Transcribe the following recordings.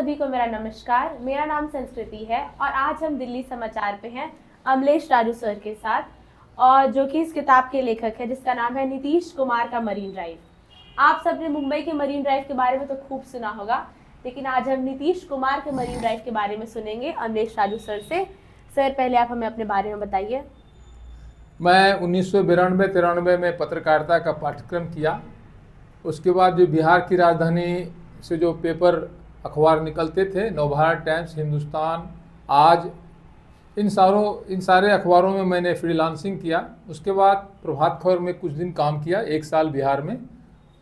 सभी को मेरा नमस्कार। मेरा नाम संस्कृति है और आज हम दिल्ली समाचार पे हैं अमलेश राजू सर के साथ, और जो कि इस किताब के लेखक है जिसका नाम है नीतीश कुमार का मरीन ड्राइव। आप सबने मुंबई के मरीन ड्राइव के बारे में तो खूब सुना होगा, लेकिन आज हम नीतीश कुमार के मरीन ड्राइव के बारे में सुनेंगे अमलेश राजू सर से। सर, पहले आप हमें अपने बारे में बताइए। मैं 1992-93 में पत्रकारिता का पाठ्यक्रम किया। उसके बाद जो बिहार की राजधानी से जो पेपर अखबार निकलते थे, नवभारत टाइम्स, हिंदुस्तान, आज, इन सारे अखबारों में मैंने फ्रीलांसिंग किया। उसके बाद प्रभात खबर में कुछ दिन काम किया, 1 साल बिहार में।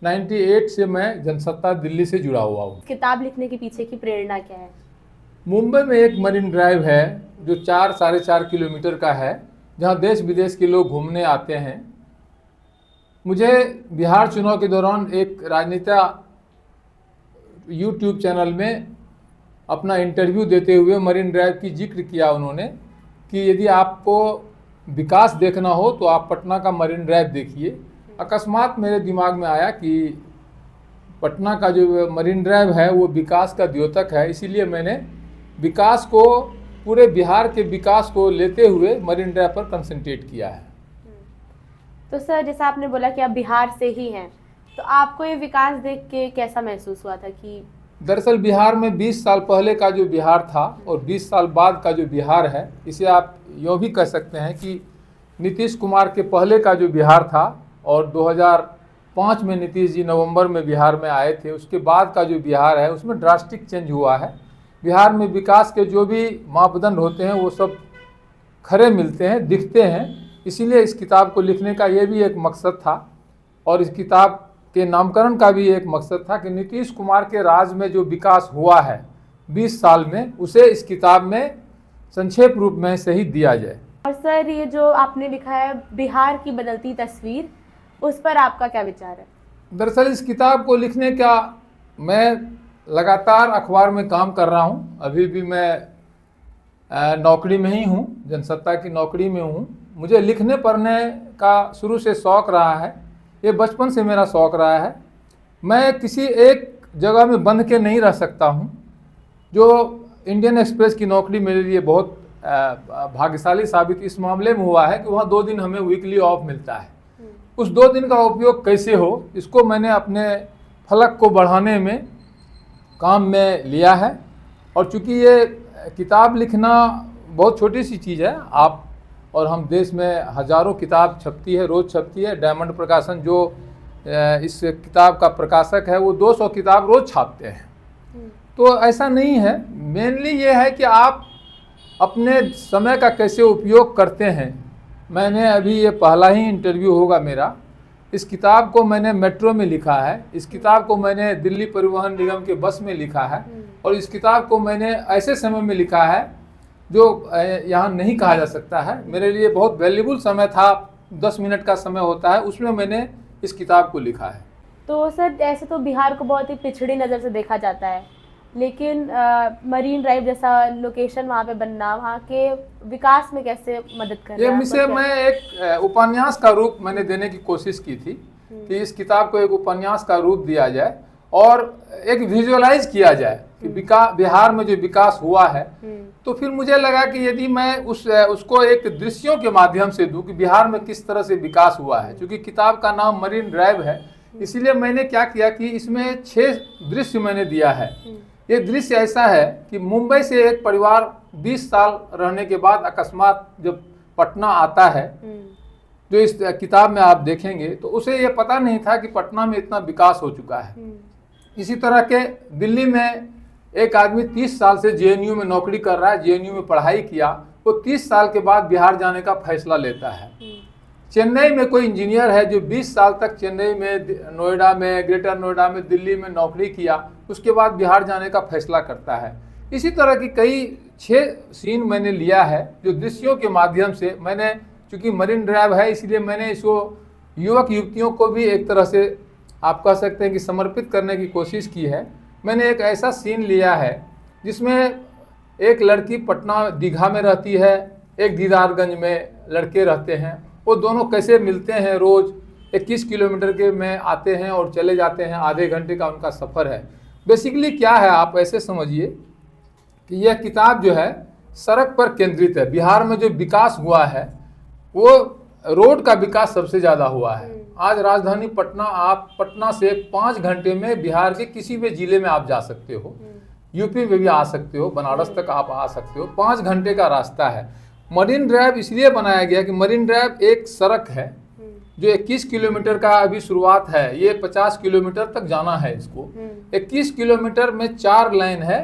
98 से मैं जनसत्ता दिल्ली से जुड़ा हुआ हूँ। किताब लिखने के पीछे की प्रेरणा क्या है? मुंबई में एक मरीन ड्राइव है जो 4-4.5 किलोमीटर का है, जहाँ देश विदेश के लोग घूमने आते हैं। मुझे बिहार चुनाव के दौरान एक राजनेता यूट्यूब चैनल में अपना इंटरव्यू देते हुए मरीन ड्राइव की जिक्र किया उन्होंने कि यदि आपको विकास देखना हो तो आप पटना का मरीन ड्राइव देखिए। अकस्मात मेरे दिमाग में आया कि पटना का जो मरीन ड्राइव है वो विकास का द्योतक है, इसीलिए मैंने विकास को, पूरे बिहार के विकास को लेते हुए मरीन ड्राइव पर कंसंट्रेट किया है। तो सर, जैसा आपने बोला कि आप बिहार से ही हैं, तो आपको ये विकास देख के कैसा महसूस हुआ था? कि दरअसल बिहार में 20 साल पहले का जो बिहार था और 20 साल बाद का जो बिहार है, इसे आप यूँ भी कह सकते हैं कि नीतीश कुमार के पहले का जो बिहार था और 2005 में नीतीश जी नवंबर में बिहार में आए थे, उसके बाद का जो बिहार है उसमें ड्रास्टिक चेंज हुआ है। बिहार में विकास के जो भी मापदंड होते हैं वो सब खरे मिलते हैं, दिखते हैं। इसीलिए इस किताब को लिखने का ये भी एक मकसद था, और इस किताब के नामकरण का भी एक मकसद था कि नीतीश कुमार के राज में जो विकास हुआ है 20 साल में, उसे इस किताब में संक्षेप रूप में सही दिया जाए। और सर, ये जो आपने लिखा है बिहार की बदलती तस्वीर, उस पर आपका क्या विचार है? दरअसल इस किताब को लिखने का मैं लगातार अखबार में काम कर रहा हूँ। अभी भी मैं नौकरी में ही हूँ, जनसत्ता की नौकरी में हूँ। मुझे लिखने पढ़ने का शुरू से शौक़ रहा है, ये बचपन से मेरा शौक़ रहा है। मैं किसी एक जगह में बंध के नहीं रह सकता हूँ। जो इंडियन एक्सप्रेस की नौकरी मेरे लिए बहुत भाग्यशाली साबित इस मामले में हुआ है कि वहाँ 2 दिन हमें वीकली ऑफ मिलता है। उस 2 दिन का उपयोग कैसे हो, इसको मैंने अपने फलक को बढ़ाने में काम में लिया है। और चूँकि ये किताब लिखना बहुत छोटी सी चीज़ है, आप और हम देश में हज़ारों किताब छपती है, रोज़ छपती है। डायमंड प्रकाशन जो इस किताब का प्रकाशक है वो 200 किताब रोज़ छापते हैं। तो ऐसा नहीं है, मेनली ये है कि आप अपने समय का कैसे उपयोग करते हैं। मैंने अभी, ये पहला ही इंटरव्यू होगा मेरा। इस किताब को मैंने मेट्रो में लिखा है, इस किताब को मैंने दिल्ली परिवहन निगम के बस में लिखा है, और इस किताब को मैंने ऐसे समय में लिखा है जो यहाँ नहीं कहा जा सकता है। मेरे लिए बहुत वैल्यूबल समय था, 10 मिनट का समय होता है, उसमें मैंने इस किताब को लिखा है। तो सर, ऐसे तो बिहार को बहुत ही पिछड़ी नज़र से देखा जाता है, लेकिन मरीन ड्राइव जैसा लोकेशन वहाँ पे बनना वहाँ के विकास में कैसे मदद कर रहा है? इसे मैं एक उपन्यास का रूप मैंने देने की कोशिश की थी कि इस किताब को एक उपन्यास का रूप दिया जाए और एक विजुअलाइज किया जाए कि बिहार में जो विकास हुआ है। तो फिर मुझे लगा कि यदि मैं उसको एक दृश्यों के माध्यम से दूं कि बिहार में किस तरह से विकास हुआ है। क्योंकि किताब का नाम मरीन ड्राइव है, इसीलिए मैंने क्या किया कि इसमें 6 दृश्य मैंने दिया है। ये दृश्य ऐसा है कि मुंबई से एक परिवार 20 साल रहने के बाद अकस्मात जब पटना आता है, जो इस किताब में आप देखेंगे, तो उसे ये पता नहीं था कि पटना में इतना विकास हो चुका है। इसी तरह के दिल्ली में एक आदमी 30 साल से जेएनयू में नौकरी कर रहा है, जेएनयू में पढ़ाई किया, वो 30 साल के बाद बिहार जाने का फैसला लेता है। चेन्नई में कोई इंजीनियर है जो 20 साल तक चेन्नई में, नोएडा में, ग्रेटर नोएडा में, दिल्ली में नौकरी किया, उसके बाद बिहार जाने का फैसला करता है। इसी तरह की कई 6 सीन मैंने लिया है जो दृश्यों के माध्यम से मैंने, चूँकि मरीन ड्राइव है इसलिए मैंने इसको युवक युवतियों को भी एक तरह से आप कह सकते हैं कि समर्पित करने की कोशिश की है। मैंने एक ऐसा सीन लिया है जिसमें एक लड़की पटना दीघा में रहती है, एक दीदारगंज में लड़के रहते हैं। वो दोनों कैसे मिलते हैं, रोज़ 21 किलोमीटर के में आते हैं और चले जाते हैं, आधे घंटे का उनका सफ़र है। बेसिकली क्या है, आप ऐसे समझिए कि यह किताब जो है सड़क पर केंद्रित है। बिहार में जो विकास हुआ है वो रोड का विकास सबसे ज़्यादा हुआ है। आज राजधानी पटना, आप पटना से 5 घंटे में बिहार के किसी भी जिले में आप जा सकते हो, यूपी में भी आ सकते हो, बनारस तक आप आ सकते हो, 5 घंटे का रास्ता है। मरीन ड्राइव इसलिए बनाया गया कि मरीन ड्राइव एक सड़क है जो 21 किलोमीटर का अभी शुरुआत है, ये 50 किलोमीटर तक जाना है इसको। 21 किलोमीटर में 4 लाइन है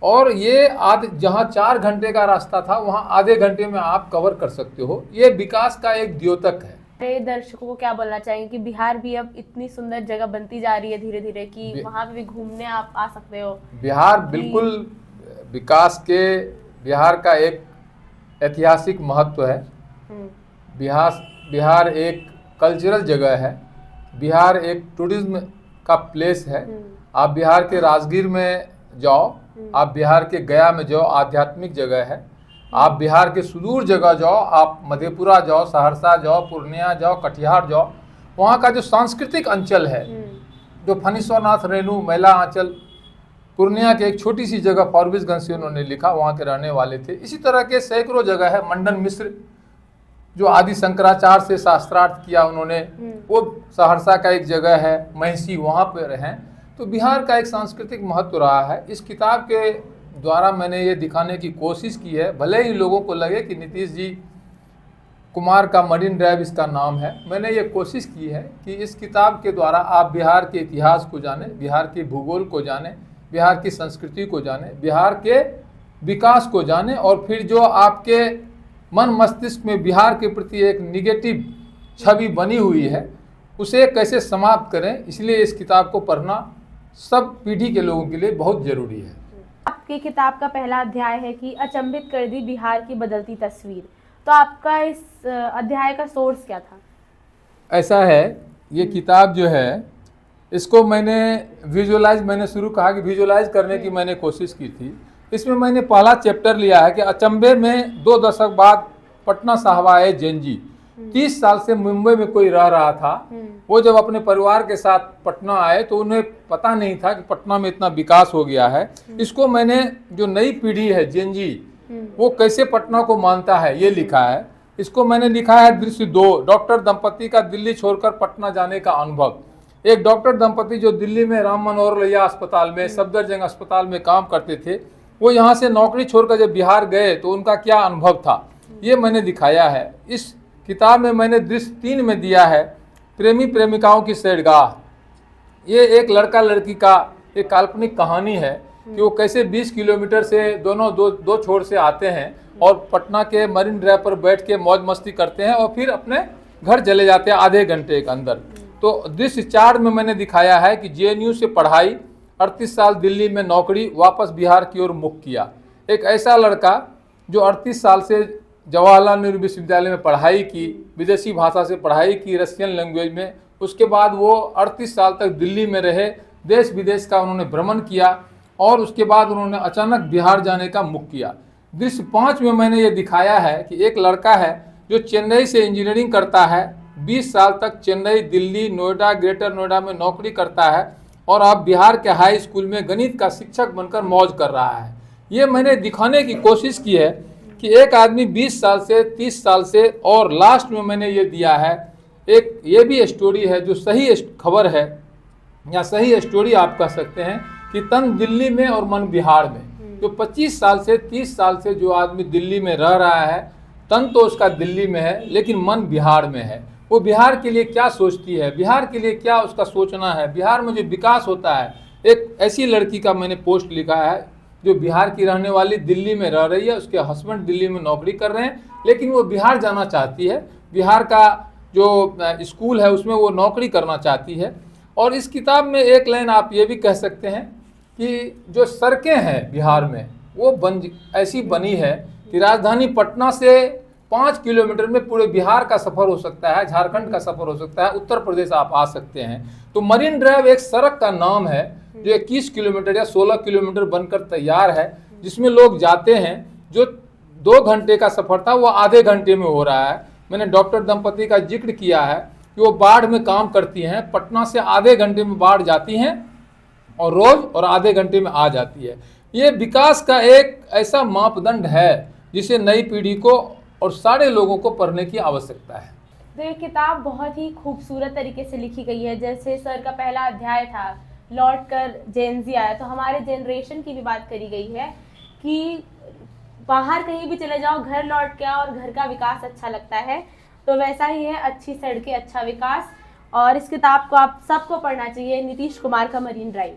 और ये जहाँ 4 घंटे का रास्ता था वहाँ आधे घंटे में आप कवर कर सकते हो। ये विकास का एक द्योतक है। मेरे दर्शकों को क्या बोलना चाहेंगे कि बिहार भी अब इतनी सुंदर जगह बनती जा रही है धीरे धीरे कि वहाँ पे भी घूमने आप आ सकते हो। बिहार बिल्कुल विकास के, बिहार का एक ऐतिहासिक महत्व है। बिहार एक कल्चरल जगह है, बिहार एक टूरिज्म का प्लेस है। आप बिहार के राजगीर में जाओ, आप बिहार के गया में जाओ, आध्यात्मिक जगह है। आप बिहार के सुदूर जगह जाओ, आप मधेपुरा जाओ, सहरसा जाओ, पूर्णिया जाओ, कटिहार जाओ, वहाँ का जो सांस्कृतिक अंचल है, जो फणीश्वरनाथ रेणु महिला आंचल, पूर्णिया के एक छोटी सी जगह फॉरबिसगंज से उन्होंने लिखा, वहाँ के रहने वाले थे। इसी तरह के सैकड़ों जगह है। मंडन मिश्र जो आदि शंकराचार्य से शास्त्रार्थ किया उन्होंने, वो सहरसा का एक जगह है, महिषी, वहाँ पर हैं। तो बिहार का एक सांस्कृतिक महत्व रहा है। इस किताब के द्वारा मैंने ये दिखाने की कोशिश की है, भले ही लोगों को लगे कि नीतीश जी कुमार का मरीन ड्राइव इसका नाम है, मैंने ये कोशिश की है कि इस किताब के द्वारा आप बिहार के इतिहास को जाने, बिहार के भूगोल को जाने, बिहार की संस्कृति को जाने, बिहार के विकास को जाने, और फिर जो आपके मन मस्तिष्क में बिहार के प्रति एक निगेटिव छवि बनी हुई है उसे कैसे समाप्त करें। इसलिए इस किताब को पढ़ना सब पीढ़ी के लोगों के लिए बहुत ज़रूरी है। आपकी किताब का पहला अध्याय है कि अचंभित कर दी बिहार की बदलती तस्वीर। तो आपका इस अध्याय का सोर्स क्या था? ऐसा है, ये किताब जो है इसको मैंने शुरू कहा कि विजुअलाइज करने की मैंने कोशिश की थी। इसमें मैंने पहला चैप्टर लिया है कि अचंभे में 2 दशक बाद पटना साहब आए जेनजी। 30 साल से मुंबई में कोई रह रहा था, वो जब अपने परिवार के साथ पटना आए तो उन्हें पता नहीं था कि पटना में इतना विकास हो गया है। इसको मैंने, जो नई पीढ़ी है जेनजी, वो कैसे पटना को मानता है, ये लिखा है। इसको मैंने लिखा है दृश्य 2, डॉक्टर दंपति का दिल्ली छोड़कर पटना जाने का अनुभव। एक डॉक्टर दंपति जो दिल्ली में राम मनोहर लोहिया अस्पताल में, सफदरजंग अस्पताल में काम करते थे, वो यहाँ से नौकरी छोड़कर जब बिहार गए तो उनका क्या अनुभव था, ये मैंने दिखाया है। इस किताब में मैंने दृश्य 3 में दिया है प्रेमी प्रेमिकाओं की सैरगाह। ये एक लड़का लड़की का एक काल्पनिक कहानी है कि वो कैसे 20 किलोमीटर से दोनों दो छोर से आते हैं और पटना के मरीन ड्राइव पर बैठ के मौज मस्ती करते हैं और फिर अपने घर चले जाते हैं आधे घंटे के अंदर। तो दृश्य 4 में मैंने दिखाया है कि जेएनयू से पढ़ाई, 38 साल दिल्ली में नौकरी, वापस बिहार की ओर मुख किया। एक ऐसा लड़का जो 38 साल से जवाहरलाल नेहरू विश्वविद्यालय में पढ़ाई की, विदेशी भाषा से पढ़ाई की, रशियन लैंग्वेज में, उसके बाद वो 38 साल तक दिल्ली में रहे, देश विदेश का उन्होंने भ्रमण किया और उसके बाद उन्होंने अचानक बिहार जाने का मुख किया। दृश्य 5 में मैंने ये दिखाया है कि एक लड़का है जो चेन्नई से इंजीनियरिंग करता है, 20 साल तक चेन्नई, दिल्ली, नोएडा, ग्रेटर नोएडा में नौकरी करता है और अब बिहार के हाई स्कूल में गणित का शिक्षक बनकर मौज कर रहा है। ये मैंने दिखाने की कोशिश की है कि एक आदमी 20 साल से 30 साल से, और लास्ट में मैंने ये दिया है एक, ये भी स्टोरी है जो सही खबर है या सही स्टोरी आप कह सकते हैं कि तन दिल्ली में और मन बिहार में। जो 25 साल से 30 साल से जो आदमी दिल्ली में रह रहा है, तन तो उसका दिल्ली में है लेकिन मन बिहार में है। वो बिहार के लिए क्या सोचती है, बिहार के लिए क्या उसका सोचना है, बिहार में जो विकास होता है। एक ऐसी लड़की का मैंने पोस्ट लिखा है जो बिहार की रहने वाली, दिल्ली में रह रही है, उसके हस्बैंड दिल्ली में नौकरी कर रहे हैं लेकिन वो बिहार जाना चाहती है, बिहार का जो स्कूल है उसमें वो नौकरी करना चाहती है। और इस किताब में एक लाइन आप ये भी कह सकते हैं कि जो सड़कें हैं बिहार में वो ऐसी बनी है कि राजधानी पटना से 5 किलोमीटर में पूरे बिहार का सफ़र हो सकता है, झारखंड का सफ़र हो सकता है, उत्तर प्रदेश आप आ सकते हैं। तो मरीन ड्राइव एक सड़क का नाम है जो 21 किलोमीटर या 16 किलोमीटर बनकर तैयार है, जिसमें लोग जाते हैं। जो 2 घंटे का सफ़र था वो आधे घंटे में हो रहा है। मैंने डॉक्टर दंपति का जिक्र किया है कि वो बाढ़ में काम करती हैं, पटना से आधे घंटे में बाढ़ जाती हैं और रोज और आधे घंटे में आ जाती है। ये विकास का एक ऐसा मापदंड है जिसे नई पीढ़ी को और सारे लोगों को पढ़ने की आवश्यकता है। तो ये किताब बहुत ही खूबसूरत तरीके से लिखी गई है। जैसे सर का पहला अध्याय था लौट कर जेन ज़ी आया, तो हमारे जनरेशन की भी बात करी गई है कि बाहर कहीं भी चले जाओ, घर लौट के आओ और घर का विकास अच्छा लगता है। तो वैसा ही है, अच्छी सड़कें अच्छा विकास। और इस किताब को आप सबको पढ़ना चाहिए, नीतीश कुमार का मरीन ड्राइव।